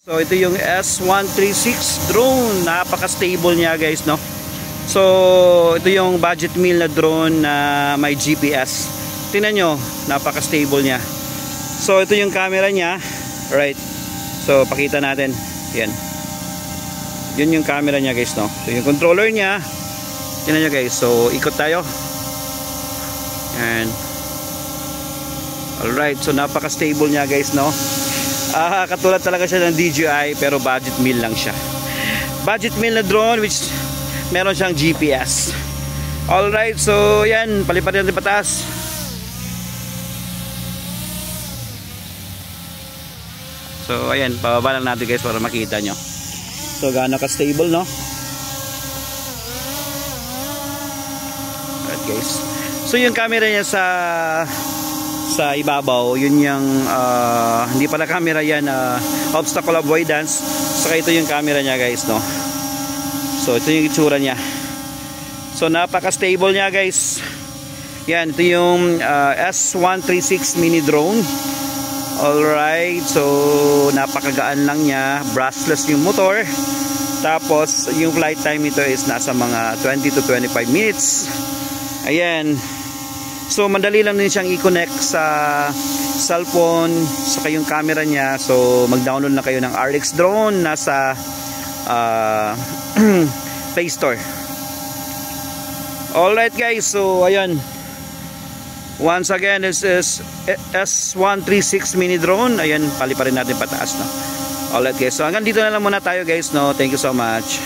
So ito yung S136 drone, napaka-stable niya guys, no. So ito yung budget meal na drone na may GPS. Tingnan nyo, napaka-stable niya. So ito yung camera niya, right. So pakita natin, yan. Yun yung camera niya guys, no. So yung controller niya, tingnan nyo guys. So ikot tayo. Yan. Alright, so napaka-stable niya guys, no. Katulad talaga siya ng DJI pero budget meal lang siya. Budget meal na drone which meron siyang GPS. Alright, so yan, palipatin natin pataas. So ayan, pababa lang natin guys para makita nyo. So gaano ka stable, no? Alright guys. So yung camera niya sa ibabaw, yun yung hindi pala camera yan, obstacle avoidance. Saka ito yung camera niya guys, no. So ito yung itsura niya. So napaka stable niya guys. Yan, ito yung S136 mini drone. Alright, so napakagaan lang niya, brushless yung motor. Tapos yung flight time nito is nasa mga 20 to 25 minutes. Ayan. So madali lang din siyang i-connect sa cellphone, saka yung camera niya. So mag-download na kayo ng RX drone, nasa Play Store. Alright guys, so ayan. Once again, this is S136 mini drone. Ayan, pali pa rin natin pataas, no. Alright guys, so hanggang dito na lang muna tayo guys, no. Thank you so much.